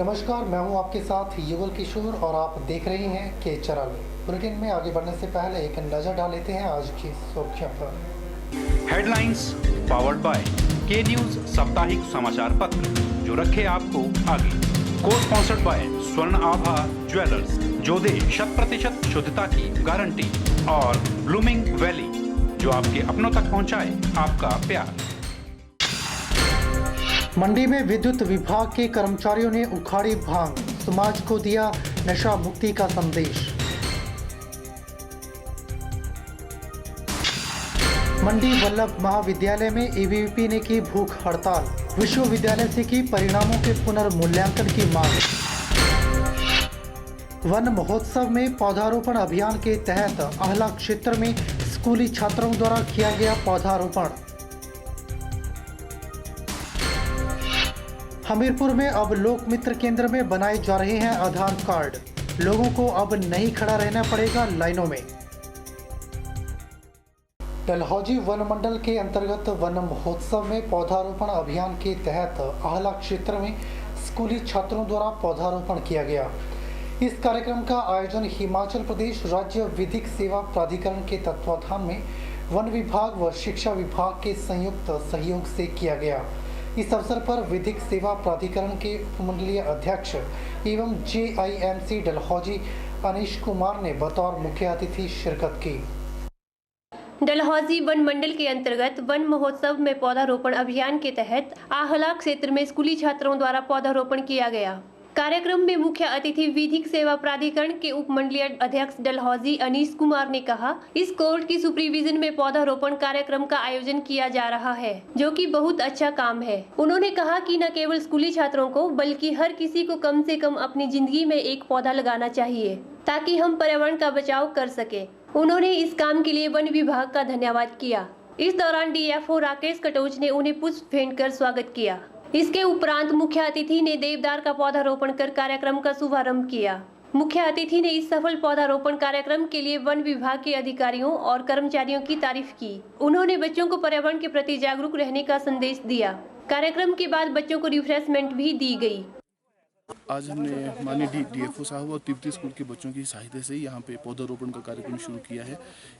नमस्कार, मैं हूं आपके साथ युगल किशोर और आप देख रहे हैं के चैनल। बुलेटिन में आगे बढ़ने से पहले एक नजर डाल लेते हैं आज की सुर्खियों पर। हेडलाइंस पावर्ड बाय के न्यूज साप्ताहिक समाचार पत्र, जो रखे आपको आगे। को स्पॉन्सर्ड बाय स्वर्ण आभा ज्वेलर्स, जो दे 100% शुद्धता की गारंटी, और ब्लूमिंग वैली, जो आपके अपनों तक पहुंचाए आपका प्यार। मंडी में विद्युत विभाग के कर्मचारियों ने उखाड़ी भांग, समाज को दिया नशा मुक्ति का संदेश। मंडी वल्लभ महाविद्यालय में एबीवीपी ने की भूख हड़ताल, विश्वविद्यालय से की परिणामों के पुनर्मूल्यांकन की मांग। वन महोत्सव में पौधारोपण अभियान के तहत आहला क्षेत्र में स्कूली छात्रों द्वारा किया गया पौधारोपण। हमीरपुर में अब लोक मित्र केंद्र में बनाए जा रहे हैं आधार कार्ड, लोगों को अब नहीं खड़ा रहना पड़ेगा लाइनों में। डलहौजी वन मंडल के अंतर्गत वन महोत्सव में पौधारोपण अभियान के तहत आहला क्षेत्र में स्कूली छात्रों द्वारा पौधारोपण किया गया। इस कार्यक्रम का आयोजन हिमाचल प्रदेश राज्य विधिक सेवा प्राधिकरण के तत्वाधान में वन विभाग व शिक्षा विभाग के संयुक्त सहयोग से किया गया। इस अवसर पर विधिक सेवा प्राधिकरण के उपमंडलीय अध्यक्ष एवं JIMC डलहौजी अनीश कुमार ने बतौर मुख्य अतिथि शिरकत की। डलहौजी वन मंडल के अंतर्गत वन महोत्सव में पौधारोपण अभियान के तहत आहला क्षेत्र में स्कूली छात्रों द्वारा पौधारोपण किया गया। कार्यक्रम में मुख्य अतिथि विधिक सेवा प्राधिकरण के उपमंडलीय अध्यक्ष डलहौजी अनीश कुमार ने कहा, इस कोर्ट की सुपरविजन में पौधारोपण कार्यक्रम का आयोजन किया जा रहा है, जो कि बहुत अच्छा काम है। उन्होंने कहा कि न केवल स्कूली छात्रों को बल्कि हर किसी को कम से कम अपनी जिंदगी में एक पौधा लगाना चाहिए, ताकि हम पर्यावरण का बचाव कर सके। उन्होंने इस काम के लिए वन विभाग का धन्यवाद किया। इस दौरान DFO राकेश कटोच ने उन्हें पुष्प भेंट कर स्वागत किया। इसके उपरांत मुख्य अतिथि ने देवदार का पौधारोपण कर कार्यक्रम का शुभारंभ किया। मुख्य अतिथि ने इस सफल पौधारोपण कार्यक्रम के लिए वन विभाग के अधिकारियों और कर्मचारियों की तारीफ की। उन्होंने बच्चों को पर्यावरण के प्रति जागरूक रहने का संदेश दिया। कार्यक्रम के बाद बच्चों को रिफ्रेशमेंट भी दी गई। आज हमने माननीय DFO साहब और तिब्बती स्कूल के बच्चों की सहायता से यहाँ पे पौधारोपण का कार्यक्रम शुरू किया है।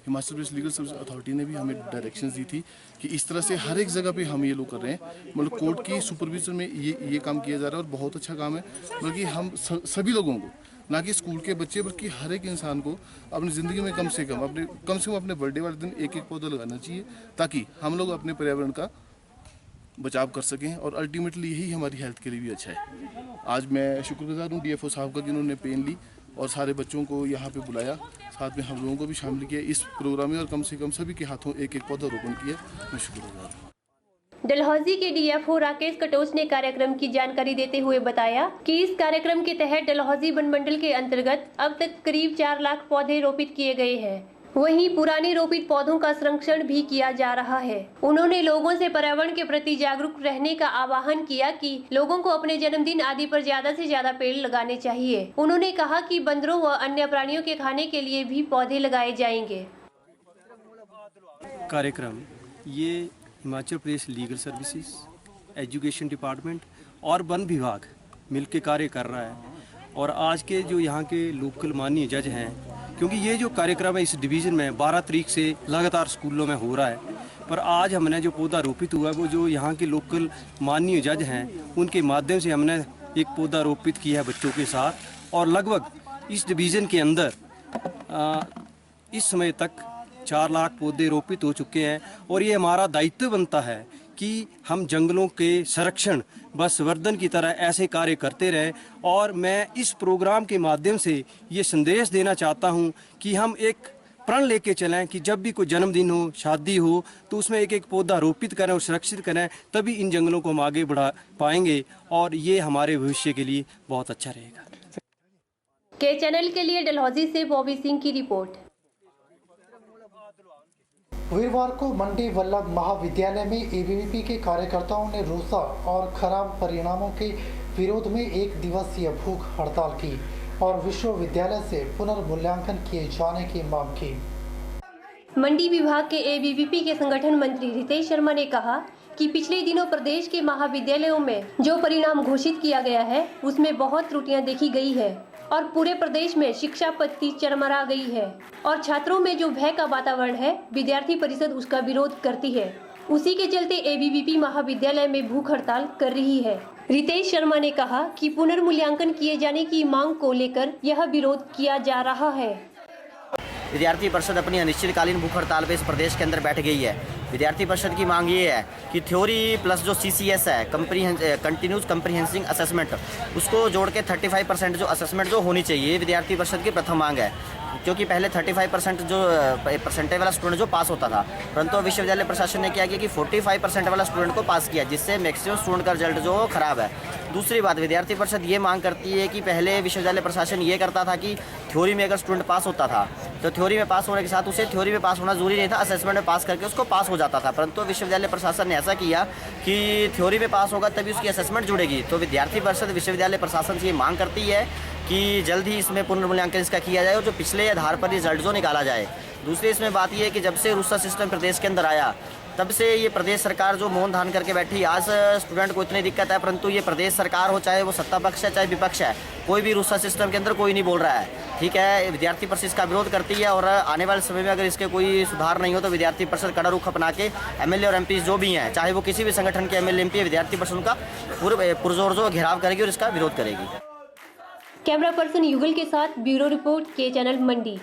Himachal Pradesh legal service authority ने भी हमें डायरेक्शंस दी थी कि इस तरह से हर एक जगह पे हम ये लोग कर रहे हैं। मतलब कोर्ट की सुपरविजन में ये काम किया जा रहा है और बहुत अच्छा काम है। बल्कि हम सभी लोगों को, ना कि स्कूल के बच्चे बल्कि हर एक इंसान को अपनी ज़िंदगी में कम से कम अपने बर्थडे वाले दिन एक पौधा लगाना चाहिए, ताकि हम लोग अपने पर्यावरण का बचाव कर सकें और अल्टीमेटली यही हमारी हेल्थ के लिए भी अच्छा है। आज मैं शुक्रगुजार हूँ DFO साहब का, जिन्होंने पेन ली और सारे बच्चों को यहाँ पे बुलाया, साथ में हम लोगों को भी शामिल किया इस प्रोग्राम में और कम से कम सभी के हाथों एक पौधा रोपण किया। मैं शुक्रगुजार हूँ। डलहौजी के DFO राकेश कटोच ने कार्यक्रम की जानकारी देते हुए बताया कि इस कार्यक्रम के तहत डलहौजी वन मंडल के अंतर्गत अब तक करीब 4 लाख पौधे रोपित किए गए हैं। वहीं पुराने रोपित पौधों का संरक्षण भी किया जा रहा है। उन्होंने लोगों से पर्यावरण के प्रति जागरूक रहने का आह्वान किया कि लोगों को अपने जन्मदिन आदि पर ज्यादा से ज्यादा पेड़ लगाने चाहिए। उन्होंने कहा कि बंदरों व अन्य प्राणियों के खाने के लिए भी पौधे लगाए जाएंगे। कार्यक्रम ये Himachal Pradesh legal services, education department और वन विभाग मिलकर कार्य कर रहा है। और आज के जो यहाँ के लोकल माननीय जज हैं, क्योंकि ये जो कार्यक्रम है इस डिवीज़न में 12 तारीख से लगातार स्कूलों में हो रहा है, पर आज हमने जो पौधा रोपित हुआ है वो जो यहाँ के लोकल माननीय जज हैं उनके माध्यम से हमने एक पौधा रोपित किया है बच्चों के साथ। और लगभग इस डिवीज़न के अंदर इस समय तक 4 लाख पौधे रोपित हो चुके हैं। और ये हमारा दायित्व बनता है कि हम जंगलों के संरक्षण व संवर्धन की तरह ऐसे कार्य करते रहें। और मैं इस प्रोग्राम के माध्यम से ये संदेश देना चाहता हूँ कि हम एक प्रण लेके चलें कि जब भी कोई जन्मदिन हो, शादी हो, तो उसमें एक पौधा रोपित करें और सुरक्षित करें, तभी इन जंगलों को हम आगे बढ़ा पाएंगे और ये हमारे भविष्य के लिए बहुत अच्छा रहेगा। के चैनल के लिए डलहौजी से बॉबी सिंह की रिपोर्ट। वीरवार को मंडी वल्लभ महाविद्यालय में एबीवीपी के कार्यकर्ताओं ने रोसा और खराब परिणामों के विरोध में 1 दिवसीय भूख हड़ताल की और विश्वविद्यालय से पुनर्मूल्यांकन किए जाने की मांग की। मंडी विभाग के एबीवीपी के संगठन मंत्री रितेश शर्मा ने कहा कि पिछले दिनों प्रदेश के महाविद्यालयों में जो परिणाम घोषित किया गया है उसमें बहुत त्रुटियां देखी गई है और पूरे प्रदेश में शिक्षा पद्धति चरमरा गई है और छात्रों में जो भय का वातावरण है विद्यार्थी परिषद उसका विरोध करती है। उसी के चलते एबीवीपी महाविद्यालय में भूख हड़ताल कर रही है। रितेश शर्मा ने कहा कि पुनर्मूल्यांकन किए जाने की मांग को लेकर यह विरोध किया जा रहा है। विद्यार्थी परिषद अपनी अनिश्चितकालीन भूख हड़ताल पे इस प्रदेश के अंदर बैठ गई है। विद्यार्थी परिषद की मांग ये है कि थ्योरी प्लस जो CCS है कंटिन्यूस कम्प्रीहेंसिव असेसमेंट उसको जोड़ के 35% जो असेसमेंट जो होनी चाहिए विद्यार्थी परिषद की प्रथम मांग है, क्योंकि पहले 35% जो परसेंटेज वाला स्टूडेंट जो पास होता था, परंतु विश्वविद्यालय प्रशासन ने क्या किया कि 45% वाला स्टूडेंट को पास किया, जिससे मैक्सिमम स्टूडेंट का रिजल्ट जो खराब है। दूसरी बात, विद्यार्थी परिषद ये मांग करती है कि पहले विश्वविद्यालय प्रशासन ये करता था कि थ्योरी में अगर स्टूडेंट पास होता था तो थ्योरी में पास होने के साथ उसे थ्योरी में पास होना जरूरी नहीं था, असेसमेंट में पास करके उसको पास हो जाता था, परंतु विश्वविद्यालय प्रशासन ने ऐसा किया कि थ्योरी में पास होगा तभी उसकी असेसमेंट जुड़ेगी। तो विद्यार्थी परिषद विश्वविद्यालय प्रशासन से ये मांग करती है कि जल्द ही इसमें पुनर्मूल्यांकन इसका किया जाए और जो पिछले आधार पर रिजल्ट जो निकाला जाए। दूसरी इसमें बात यह है कि जब से रूसा सिस्टम प्रदेश के अंदर आया तब से ये प्रदेश सरकार जो मौन धारण करके बैठी, आज स्टूडेंट को इतनी दिक्कत है, परंतु ये प्रदेश सरकार हो चाहे वो सत्ता पक्ष है चाहे विपक्ष है, कोई भी रूसा सिस्टम के अंदर कोई नहीं बोल रहा है। ठीक है, विद्यार्थी परिषद इसका विरोध करती है और आने वाले समय में अगर इसके कोई सुधार नहीं हो तो विद्यार्थी परिषद कड़ा रुख अपना के MLA और MP जो भी हैं, चाहे वो किसी भी संगठन के MLA MP है, विद्यार्थी परिषद का पुरजोर जो घेराव करेगी और इसका विरोध करेगी। कैमरा पर्सन युगल के साथ ब्यूरो रिपोर्ट के चैनल मंडी।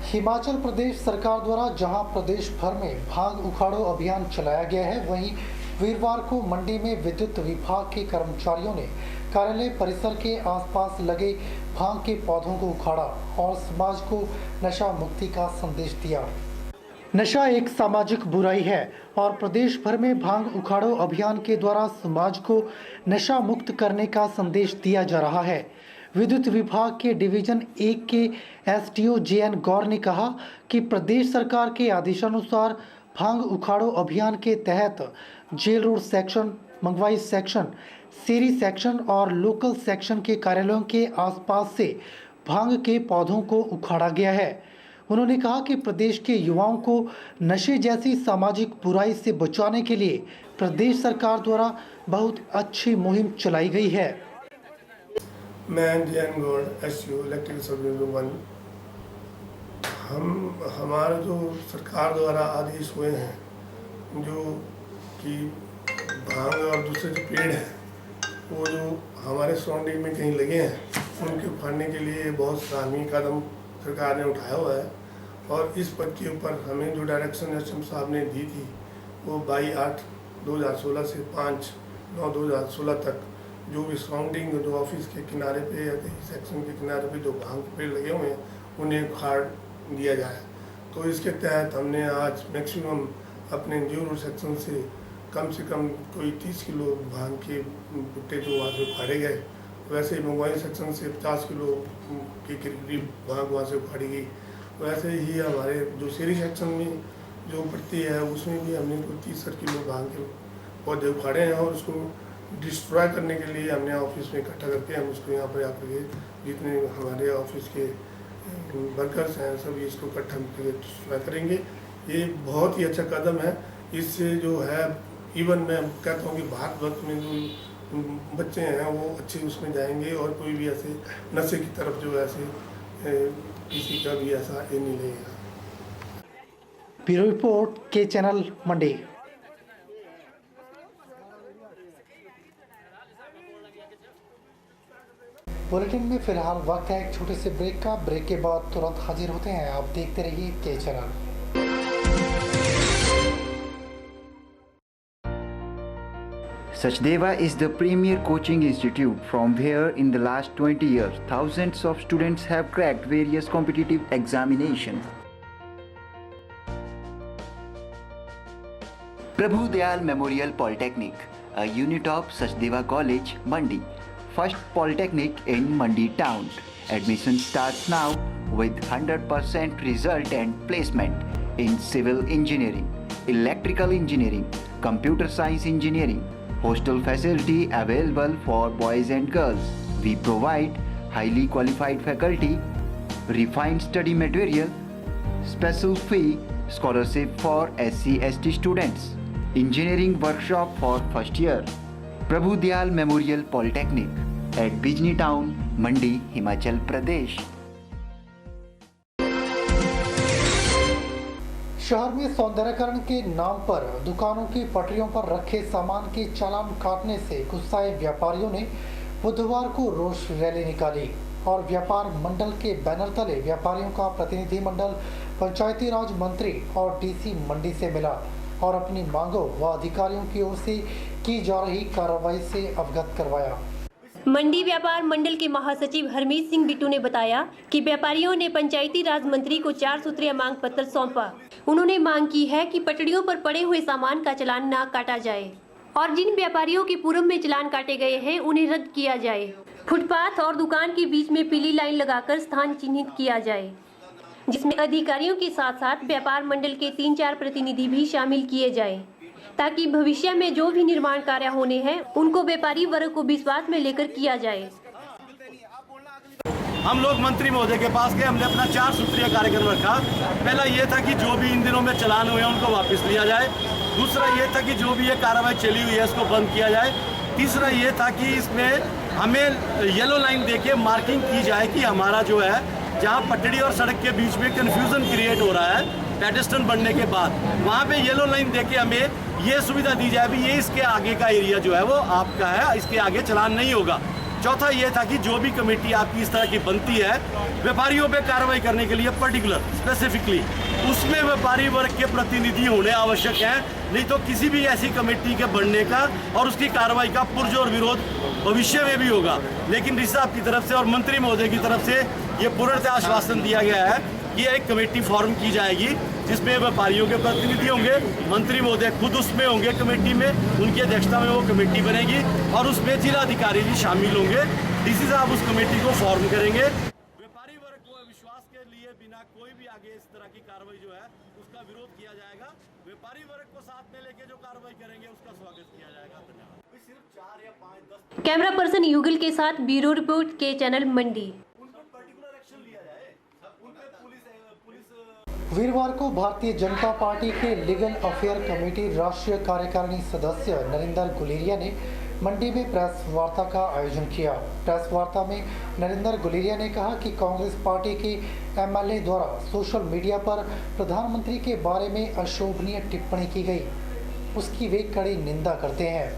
हिमाचल प्रदेश सरकार द्वारा जहां प्रदेश भर में भांग उखाड़ो अभियान चलाया गया है, वहीं वीरवार को मंडी में विद्युत विभाग के कर्मचारियों ने कार्यालय परिसर के आसपास लगे भांग के पौधों को उखाड़ा और समाज को नशा मुक्ति का संदेश दिया। नशा एक सामाजिक बुराई है और प्रदेश भर में भांग उखाड़ो अभियान के द्वारा समाज को नशा मुक्त करने का संदेश दिया जा रहा है। विद्युत विभाग के डिवीजन 1 के SDO JN गौर ने कहा कि प्रदेश सरकार के आदेशानुसार भांग उखाड़ो अभियान के तहत जेल रोड सेक्शन, मंगवाई सेक्शन, सेरी सेक्शन और लोकल सेक्शन के कार्यालयों के आसपास से भांग के पौधों को उखाड़ा गया है। उन्होंने कहा कि प्रदेश के युवाओं को नशे जैसी सामाजिक बुराई से बचाने के लिए प्रदेश सरकार द्वारा बहुत अच्छी मुहिम चलाई गई है। मैं JN Gaur SDO electrical sub division 1। हमारा जो सरकार द्वारा आदेश हुए हैं जो कि भांग और दूसरे जो पेड़ हैं वो जो हमारे सराउंडिंग में कहीं लगे हैं उनके उखाड़ने के लिए बहुत सराहनीय कदम सरकार ने उठाया हुआ है। और इस पद के ऊपर हमें जो डायरेक्शन SM साहब ने दी थी वो 22/8/2016 से 5/9/2016 तक जो भी सराउंडिंग जो ऑफिस के किनारे पे या सेक्शन के किनारे पे जो भांग के पेड़ लगे हुए हैं उन्हें उखाड़ दिया जाए। तो इसके तहत हमने आज मैक्सिमम अपने जो सेक्शन से कम कोई 30 किलो भांग के बुट्टे जो वहाँ से उखाड़े गए, वैसे ही मंगवाई सेक्शन से 50 किलो के करीब भांग वहाँ से उखाड़ी गई। वैसे ही हमारे जो शेरी सेक्शन में जो पड़ती है उसमें भी हमने कोई 30 किलो भांग के पौधे उखाड़े हैं और उसको डिस्ट्रॉय करने के लिए हमने ऑफिस में इकट्ठा करके हम उसको यहाँ पर आकर के जितने हमारे ऑफिस के वर्कर्स हैं सभी इसको इकट्ठा करके डिस्ट्रॉय करेंगे। ये बहुत ही अच्छा कदम है। इससे जो है इवन मैं कहता हूँ कि भारत में जो बच्चे हैं वो अच्छे उसमें जाएंगे और कोई भी ऐसे नशे की तरफ जो ऐसे किसी का भी ऐसा ये नहीं लगेगा। ब्यूरो रिपोर्ट के चैनल मंडी। बुलेटिन में फिलहाल वक्त है एक छोटे से ब्रेक का। ब्रेक के बाद तुरंत हाजिर होते हैं। आप देखते रहिए के channel. Sachdeva is the premier coaching institute from where in the last 20 years thousands of students have cracked various competitive examinations. Prabhu Dayal Memorial Polytechnic, a unit of Sachdeva College, Mandi, first polytechnic in Mandi town. Admission starts now with 100% result and placement in civil engineering, electrical engineering, computer science engineering. Hostel facility available for boys and girls. We provide highly qualified faculty, refined study material, special fee scholarship for SC/ST students, engineering workshop for first year. Prabhu Dayal Memorial Polytechnic at Bijni Town, Mandi, Himachal Pradesh. शहर में सौंदर्यकरण के नाम पर दुकानों की पटरियों पर रखे सामान के चालान काटने से गुस्साए व्यापारियों ने बुधवार को रोष रैली निकाली और व्यापार मंडल के बैनर तले व्यापारियों का प्रतिनिधिमंडल पंचायती राज मंत्री और डीसी मंडी से मिला और अपनी मांगों व अधिकारियों की ओर से की जा रही कार्रवाई से अवगत करवाया। मंडी व्यापार मंडल के महासचिव हरमीत सिंह बिट्टू ने बताया कि व्यापारियों ने पंचायती राज मंत्री को 4 सूत्रीय मांग पत्र सौंपा। उन्होंने मांग की है कि पटड़ियों पर पड़े हुए सामान का चालान न काटा जाए और जिन व्यापारियों के पूर्व में चालान काटे गए हैं उन्हें रद्द किया जाए। फुटपाथ और दुकान के बीच में पीली लाइन लगाकर स्थान चिन्हित किया जाए, जिसमें अधिकारियों के साथ साथ व्यापार मंडल के 3-4 प्रतिनिधि भी शामिल किए जाए, ताकि भविष्य में जो भी निर्माण कार्य होने हैं उनको व्यापारी वर्ग को विश्वास में लेकर किया जाए। हम लोग मंत्री महोदय के पास गए, हमने अपना 4 सूत्रीय कार्यक्रम रखा। पहला ये था कि जो भी इन दिनों में चालान हुए हैं उनको वापस लिया जाए। दूसरा ये था कि जो भी ये कार्रवाई चली हुई है इसको बंद किया जाए। तीसरा ये था कि इसमें हमें येलो लाइन देके मार्किंग की जाए कि हमारा जो है जहाँ पटड़ी और सड़क के बीच में कन्फ्यूज़न क्रिएट हो रहा है पेडेस्ट्रियन बनने के बाद, वहाँ पे येलो लाइन देके हमें ये सुविधा दी जाए भी ये इसके आगे का एरिया जो है वो आपका है, इसके आगे चालान नहीं होगा। चौथा ये था कि जो भी कमेटी आपकी इस तरह की बनती है व्यापारियों पे कार्रवाई करने के लिए पर्टिकुलर स्पेसिफिकली उसमें व्यापारी वर्ग के प्रतिनिधि होने आवश्यक हैं, नहीं तो किसी भी ऐसी कमेटी के बनने का और उसकी कार्रवाई का पुरजोर विरोध भविष्य में भी होगा। लेकिन डी साहब की तरफ से और मंत्री महोदय की तरफ से ये पूर्णतः आश्वासन दिया गया है कि एक कमेटी फॉर्म की जाएगी जिसमें व्यापारियों के प्रतिनिधि होंगे, मंत्री महोदय खुद उसमें होंगे कमेटी में, उनकी अध्यक्षता में वो कमेटी बनेगी और उसमें जिलाधिकारी भी शामिल होंगे। डीसी साहब उस कमेटी को फॉर्म करेंगे। व्यापारी वर्ग को विश्वास के लिए बिना कोई भी आगे इस तरह की कार्रवाई जो है उसका विरोध किया जाएगा। व्यापारी वर्ग को साथ में लेके जो कार्रवाई करेंगे उसका स्वागत किया जाएगा। धन्यवाद। सिर्फ 4 या 5 10 कैमरा पर्सन युगल के साथ ब्यूरो रिपोर्ट के चैनल मंडी। वीरवार को भारतीय जनता पार्टी के लीगल अफेयर कमेटी राष्ट्रीय कार्यकारिणी सदस्य नरेंद्र गुलेरिया ने मंडी में प्रेस वार्ता का आयोजन किया। प्रेस वार्ता में नरेंद्र गुलेरिया ने कहा कि कांग्रेस पार्टी के एमएलए द्वारा सोशल मीडिया पर प्रधानमंत्री के बारे में अशोभनीय टिप्पणी की गई, उसकी वे कड़ी निंदा करते हैं।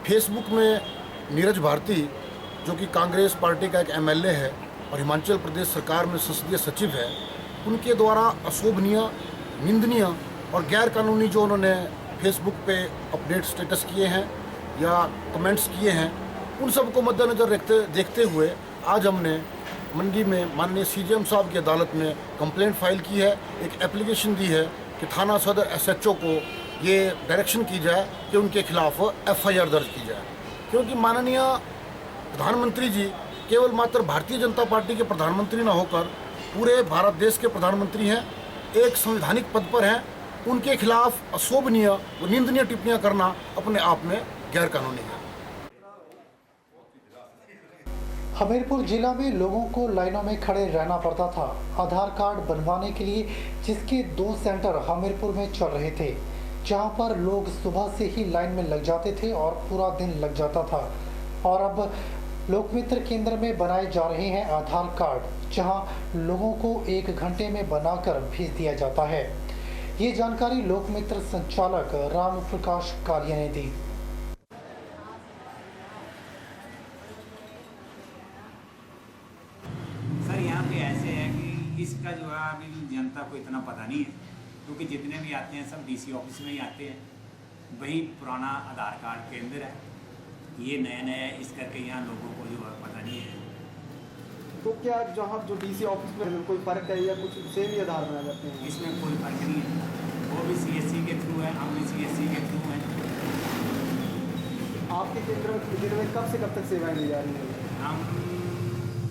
फेसबुक में नीरज भारती जो कि कांग्रेस पार्टी का एक एमएलए है और हिमाचल प्रदेश सरकार में संसदीय सचिव है, उनके द्वारा अशोभनीय, निंदनीय और गैर कानूनी जो उन्होंने फेसबुक पे अपडेट स्टेटस किए हैं या कमेंट्स किए हैं, उन सब को मद्देनज़र देखते हुए आज हमने मंडी में माननीय सीजेएम साहब की अदालत में कंप्लेंट फाइल की है। एक एप्लीकेशन दी है कि थाना सदर एसएचओ को ये डायरेक्शन की जाए कि उनके खिलाफ एफआईआर दर्ज की जाए, क्योंकि माननीय प्रधानमंत्री जी केवल मात्र भारतीय जनता पार्टी के प्रधानमंत्री न होकर पूरे भारत देश के प्रधानमंत्री हैं, एक संवैधानिक पद पर हैं। उनके खिलाफ अशोभनीय व निंदनीय टिप्पणियां करना अपने आप में गैर कानूनी है। हमीरपुर जिला में लोगों को लाइनों में खड़े रहना पड़ता था आधार कार्ड बनवाने के लिए, जिसके 2 सेंटर हमीरपुर में चल रहे थे, जहां पर लोग सुबह से ही लाइन में लग जाते थे और पूरा दिन लग जाता था। और अब लोकमित्र केंद्र में बनाए जा रहे हैं आधार कार्ड, जहां लोगों को 1 घंटे में बनाकर भेज दिया जाता है। ये जानकारी लोकमित्र संचालक राम प्रकाश कालिया ने दी। सर यहाँ पे ऐसे है कि इसका जो है अभी जनता को इतना पता नहीं है, क्योंकि जितने भी आते हैं सब डीसी ऑफिस में ही आते हैं। वही पुराना आधार कार्ड केंद्र है, ये नया नया इस करके यहाँ लोगों को जो है पता नहीं है। तो क्या जहाँ जो डीसी ऑफिस में कोई फर्क है या कुछ सेम ही आधार बना जाते हैं? इसमें कोई फर्क नहीं है, वो भी सीएससी के थ्रू है, हम भी सीएससी के थ्रू हैं। आपके केंद्र में कब से कब तक सेवाएं दी जा रही हैं? हम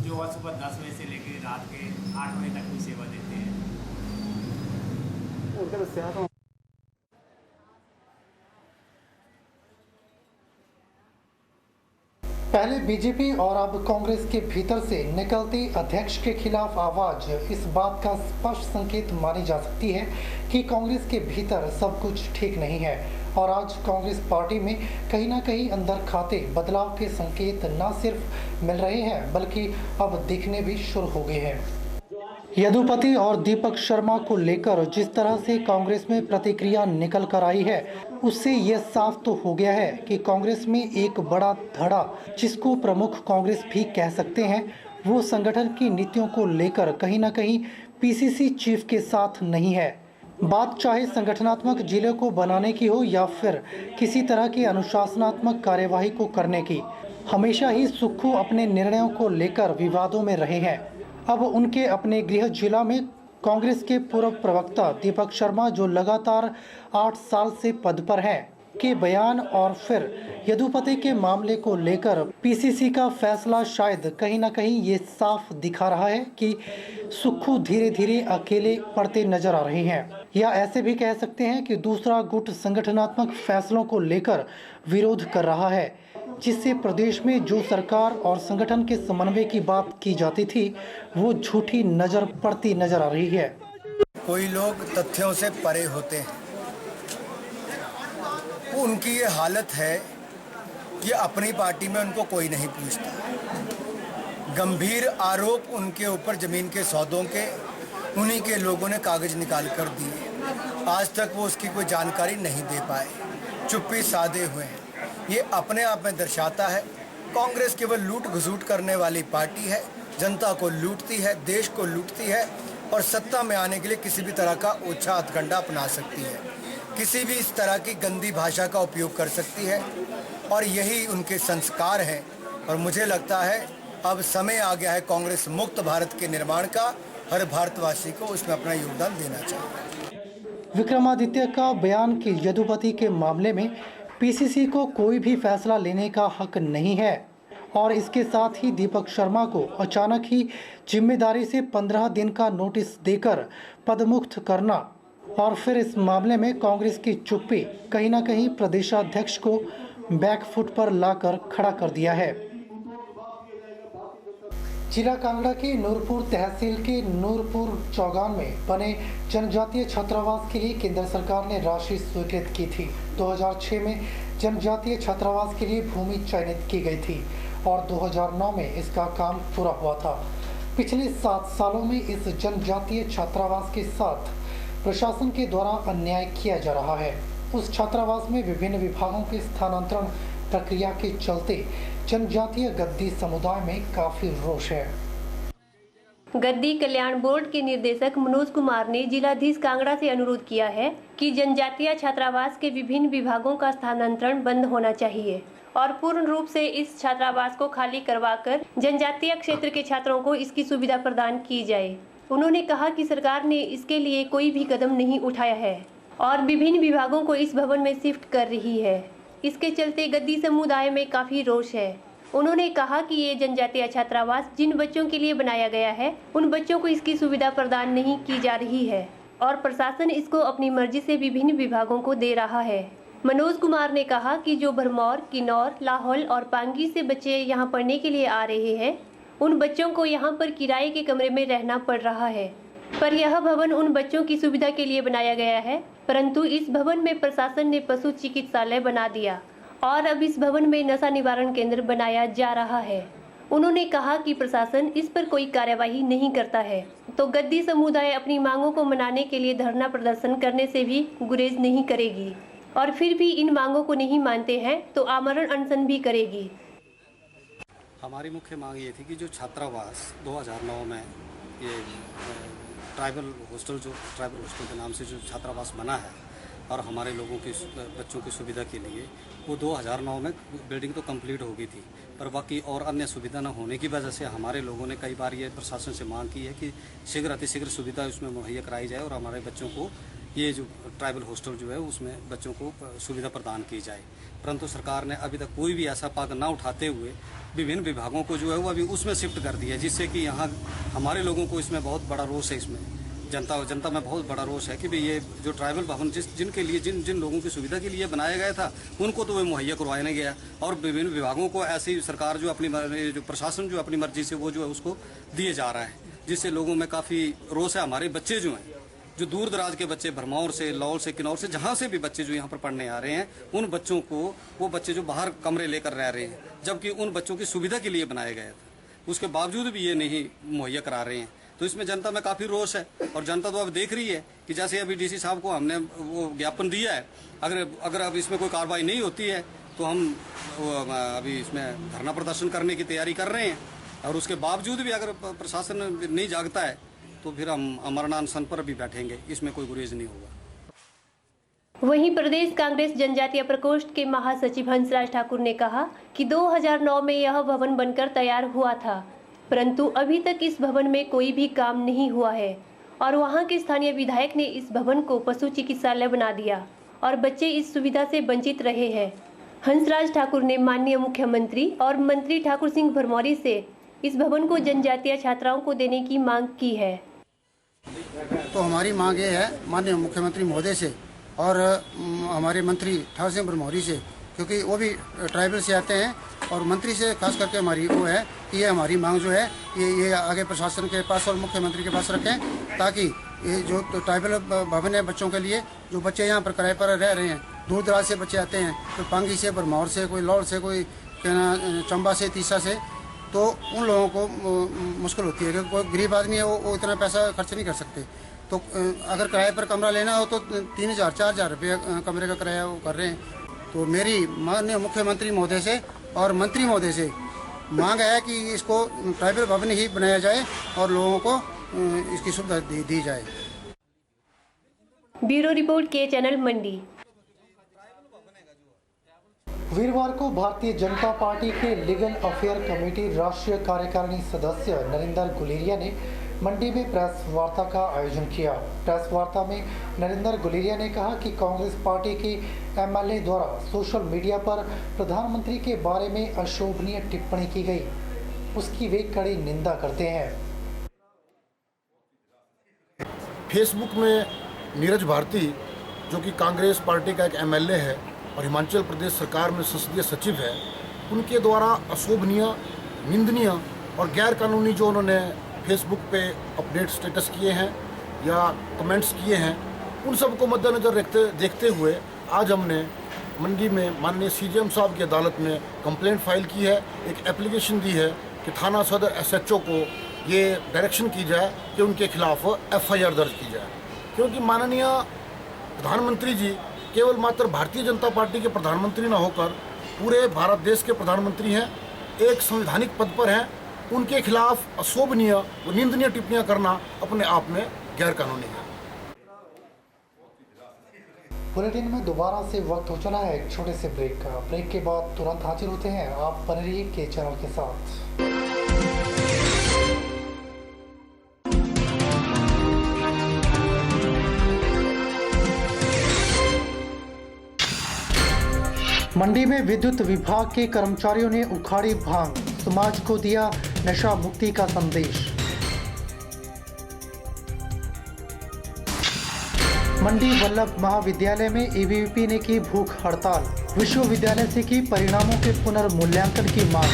जो है सुबह 10 बजे से लेकर रात के 8 बजे तक भी सेवा देते हैं। उनका दस्या पहले बीजेपी और अब कांग्रेस के भीतर से निकलती अध्यक्ष के खिलाफ आवाज इस बात का स्पष्ट संकेत मानी जा सकती है कि कांग्रेस के भीतर सब कुछ ठीक नहीं है और आज कांग्रेस पार्टी में कहीं ना कहीं अंदर खाते बदलाव के संकेत न सिर्फ मिल रहे हैं बल्कि अब दिखने भी शुरू हो गए हैं। यदुपति और दीपक शर्मा को लेकर जिस तरह से कांग्रेस में प्रतिक्रिया निकल कर आई है उससे यह साफ तो हो गया है कि कांग्रेस में एक बड़ा धड़ा, जिसको प्रमुख कांग्रेस भी कह सकते हैं, वो संगठन की नीतियों को लेकर कहीं ना कहीं पीसीसी चीफ के साथ नहीं है। बात चाहे संगठनात्मक जिले को बनाने की हो या फिर किसी तरह की अनुशासनात्मक कार्यवाही को करने की, हमेशा ही सुक्खू अपने निर्णयों को लेकर विवादों में रहे हैं। अब उनके अपने गृह जिला में कांग्रेस के पूर्व प्रवक्ता दीपक शर्मा, जो लगातार 8 साल से पद पर हैं, के बयान और फिर यदुपति के मामले को लेकर पीसीसी का फैसला शायद कहीं ना कहीं ये साफ दिखा रहा है कि सुक्खू धीरे धीरे अकेले पड़ते नजर आ रहे हैं, या ऐसे भी कह सकते हैं कि दूसरा गुट संगठनात्मक फैसलों को लेकर विरोध कर रहा है, जिससे प्रदेश में जो सरकार और संगठन के समन्वय की बात की जाती थी वो झूठी नजर पड़ती नजर आ रही है। कोई लोग तथ्यों से परे होते हैं, उनकी ये हालत है कि अपनी पार्टी में उनको कोई नहीं पूछता। गंभीर आरोप उनके ऊपर जमीन के सौदों के उन्हीं के लोगों ने कागज निकाल कर दिए। आज तक वो उसकी कोई जानकारी नहीं दे पाए, चुप्पी साधे हुए हैं। ये अपने आप में दर्शाता है कांग्रेस केवल लूट घसूट करने वाली पार्टी है, जनता को लूटती है, देश को लूटती है और सत्ता में आने के लिए किसी भी तरह का ओछा हथकंडा अपना सकती है, किसी भी इस तरह की गंदी भाषा का उपयोग कर सकती है और यही उनके संस्कार हैं। और मुझे लगता है अब समय आ गया है कांग्रेस मुक्त भारत के निर्माण का। हर भारतवासी को उसमें अपना योगदान देना चाहिए। विक्रमादित्य का बयान कि यदुपति के मामले में पीसीसी को कोई भी फैसला लेने का हक नहीं है और इसके साथ ही दीपक शर्मा को अचानक ही जिम्मेदारी से 15 दिन का नोटिस देकर पदमुक्त करना और फिर इस मामले में कांग्रेस की चुप्पी कहीं ना कहीं प्रदेशाध्यक्ष को बैकफुट पर लाकर खड़ा कर दिया है। जिला कांगड़ा के नूरपुर तहसील के नूरपुर चौगान में बने जनजातीय छात्रावास के लिए केंद्र सरकार ने राशि स्वीकृत की थी। 2006 में जनजातीय छात्रावास के लिए भूमि चयनित की गई थी और 2009 में इसका काम पूरा हुआ था। पिछले 7 सालों में इस जनजातीय छात्रावास के साथ प्रशासन के द्वारा अन्याय किया जा रहा है। उस छात्रावास में विभिन्न विभागों के स्थानांतरण प्रक्रिया के चलते जनजातीय गद्दी समुदाय में काफी रोष है। गद्दी कल्याण बोर्ड के निर्देशक मनोज कुमार ने जिलाधीश कांगड़ा से अनुरोध किया है कि जनजातीय छात्रावास के विभिन्न विभागों का स्थानांतरण बंद होना चाहिए और पूर्ण रूप से इस छात्रावास को खाली करवाकर जनजातीय क्षेत्र के छात्रों को इसकी सुविधा प्रदान की जाए। उन्होंने कहा कि सरकार ने इसके लिए कोई भी कदम नहीं उठाया है और विभिन्न विभागों को इस भवन में शिफ्ट कर रही है। इसके चलते गद्दी समुदाय में काफी रोष है। उन्होंने कहा कि ये जनजातीय छात्रावास जिन बच्चों के लिए बनाया गया है उन बच्चों को इसकी सुविधा प्रदान नहीं की जा रही है और प्रशासन इसको अपनी मर्जी से विभिन्न विभागों को दे रहा है। मनोज कुमार ने कहा कि जो भरमौर, किन्नौर, लाहौल और पांगी से बच्चे यहाँ पढ़ने के लिए आ रहे हैं उन बच्चों को यहाँ पर किराए के कमरे में रहना पड़ रहा है, पर यह भवन उन बच्चों की सुविधा के लिए बनाया गया है, परंतु इस भवन में प्रशासन ने पशु चिकित्सालय बना दिया और अब इस भवन में नशा निवारण केंद्र बनाया जा रहा है। उन्होंने कहा कि प्रशासन इस पर कोई कार्यवाही नहीं करता है तो गद्दी समुदाय अपनी मांगों को मनाने के लिए धरना प्रदर्शन करने से भी गुरेज नहीं करेगी और फिर भी इन मांगों को नहीं मानते हैं तो आमरण अनशन भी करेगी। हमारी मुख्य मांग ये थी कि जो छात्रावास 2009 में ये ट्राइबल हॉस्टल के नाम से जो छात्रावास बना है और हमारे लोगों की बच्चों की सुविधा के लिए वो 2009 में बिल्डिंग तो कंप्लीट हो गई थी, पर बाकी और अन्य सुविधा न होने की वजह से हमारे लोगों ने कई बार ये प्रशासन से मांग की है कि शीघ्र अतिशीघ्र सुविधा उसमें मुहैया कराई जाए और हमारे बच्चों को ये जो ट्राइबल हॉस्टल जो है उसमें बच्चों को सुविधा प्रदान की जाए। परंतु सरकार ने अभी तक कोई भी ऐसा पाग न उठाते हुए विभिन्न विभागों को जो है वो अभी उसमें शिफ्ट कर दिया है, जिससे कि यहाँ हमारे लोगों को इसमें बहुत बड़ा रोष है इसमें जनता में बहुत बड़ा रोष है कि भाई ये जो ट्राइबल भवन जिनके लिए जिन लोगों की सुविधा के लिए बनाया गया था उनको तो वे मुहैया करवाया नहीं गया, और विभिन्न विभागों को ऐसी सरकार जो जो प्रशासन जो अपनी मर्जी से वो जो है उसको दिए जा रहा है, जिससे लोगों में काफ़ी रोष है। हमारे बच्चे जो हैं, जो दूर दराज के बच्चे, भरमौर से, लौल से, किन्नौर से, जहाँ से भी बच्चे जो यहाँ पर पढ़ने आ रहे हैं, उन बच्चों को, वो बच्चे जो बाहर कमरे लेकर रह रहे हैं, जबकि उन बच्चों की सुविधा के लिए बनाया गया था, उसके बावजूद भी ये नहीं मुहैया करा रहे हैं। तो इसमें जनता में काफ़ी रोष है, और जनता तो अब देख रही है कि जैसे अभी डीसी साहब को हमने वो ज्ञापन दिया है, अगर अब इसमें कोई कार्रवाई नहीं होती है तो हम अभी इसमें धरना प्रदर्शन करने की तैयारी कर रहे हैं, और उसके बावजूद भी अगर प्रशासन नहीं जागता है तो फिर हम अमरनाथ अनशन पर भी बैठेंगे, इसमें कोई गुरेज नहीं होगा। वहीं प्रदेश कांग्रेस जनजातीय प्रकोष्ठ के महासचिव हंसराज ठाकुर ने कहा कि 2009 में यह भवन बनकर तैयार हुआ था, परंतु अभी तक इस भवन में कोई भी काम नहीं हुआ है, और वहां के स्थानीय विधायक ने इस भवन को पशु चिकित्सालय बना दिया और बच्चे इस सुविधा से वंचित रहे हैं। हंसराज ठाकुर ने माननीय मुख्यमंत्री और मंत्री ठाकुर सिंह भरमौरी से इस भवन को जनजातीय छात्राओं को देने की मांग की है। तो हमारी मांग ये है माननीय मुख्यमंत्री महोदय से और हमारे मंत्री ठाकुर सिंह भरमौरी से, क्योंकि वो भी ट्राइबल से आते हैं, और मंत्री से खास करके हमारी वो है कि ये हमारी मांग जो है ये आगे प्रशासन के पास और मुख्यमंत्री के पास रखें, ताकि ये जो ट्राइबल भवन है बच्चों के लिए, जो बच्चे यहाँ पर किराए पर रह रहे हैं, दूर दराज से बच्चे आते हैं, कोई पांगी से, भरमौर से, कोई लौड़ से, कोई चंबा से, तीसा से, तो उन लोगों को मुश्किल होती है, क्योंकि कोई गरीब आदमी है वो इतना पैसा खर्च नहीं कर सकते। तो अगर किराए पर कमरा लेना हो तो 3,000 4,000 रुपये कमरे का किराया वो कर रहे हैं। तो मेरी माननीय मुख्यमंत्री महोदय से और मंत्री महोदय से मांग है कि इसको ट्राइबल भवन ही बनाया जाए और लोगों को इसकी सुविधा दी जाए। ब्यूरो रिपोर्ट के चैनल मंडी। वीरवार को भारतीय जनता पार्टी के लीगल अफेयर कमेटी राष्ट्रीय कार्यकारिणी सदस्य नरेंद्र गुलेरिया ने मंडी में प्रेस वार्ता का आयोजन किया। प्रेस वार्ता में नरेंद्र गुलेरिया ने कहा कि कांग्रेस पार्टी के एमएलए द्वारा सोशल मीडिया पर प्रधानमंत्री के बारे में अशोभनीय टिप्पणी की गई, उसकी वे कड़ी निंदा करते हैं। फेसबुक में नीरज भारती, जो कि कांग्रेस पार्टी का एक एमएलए है और हिमाचल प्रदेश सरकार में संसदीय सचिव है, उनके द्वारा अशोभनीय, निंदनीय और गैर कानूनी जो उन्होंने फेसबुक पे अपडेट स्टेटस किए हैं या कमेंट्स किए हैं, उन सब को मद्देनज़र देखते हुए आज हमने मंडी में माननीय सीजेएम साहब की अदालत में कंप्लेंट फाइल की है, एक एप्लीकेशन दी है कि थाना सदर एसएचओ को ये डायरेक्शन की जाए कि उनके खिलाफ एफआईआर दर्ज की जाए, क्योंकि माननीय प्रधानमंत्री जी केवल मात्र भारतीय जनता पार्टी के प्रधानमंत्री न होकर पूरे भारत देश के प्रधानमंत्री हैं, एक संवैधानिक पद पर हैं। उनके खिलाफ अशोभनीय व निंदनीय टिप्पणियां करना अपने आप में गैर कानूनी है। बुलेटिन में दोबारा से वक्त हो चला है एक छोटे से ब्रेक का। ब्रेक के बाद तुरंत हाजिर होते हैं, आप बने रहिए के चैनल के साथ। मंडी में विद्युत विभाग के कर्मचारियों ने उखाड़ी भांग, समाज को दिया नशा मुक्ति का संदेश। मंडी वल्लभ महाविद्यालय में एबीवीपी ने की भूख हड़ताल, विश्वविद्यालय से की परिणामों के पुनर्मूल्यांकन की मांग।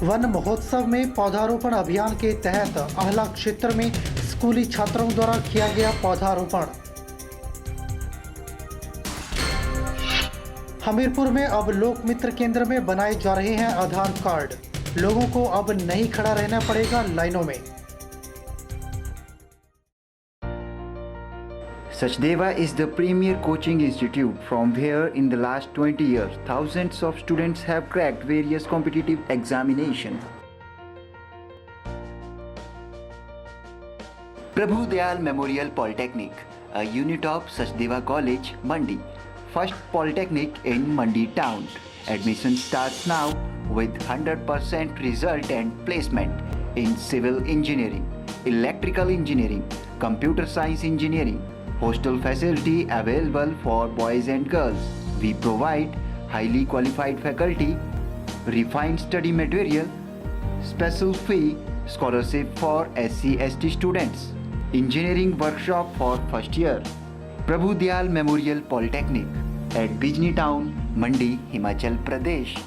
वन महोत्सव में पौधारोपण अभियान के तहत आहला क्षेत्र में स्कूली छात्रों द्वारा किया गया पौधारोपण। हमीरपुर में अब लोक मित्र केंद्र में बनाए जा रहे हैं आधार कार्ड, लोगों को अब नहीं खड़ा रहना पड़ेगा लाइनों में। Sachdeva is the premier coaching institute from where in the last 20 years thousands of students have cracked various competitive examinations. Prabhu Dayal Memorial Polytechnic, a unit of Sachdeva College, Mandi, first polytechnic in Mandi town. Admission starts now with 100% result and placement in civil engineering, electrical engineering, computer science engineering. Hostel facility available for boys and girls. We provide highly qualified faculty, refined study material, special fee scholarship for SC/ST students, engineering workshop for first year, Prabhu Dayal Memorial Polytechnic at Bijni Town, Mandi, Himachal Pradesh.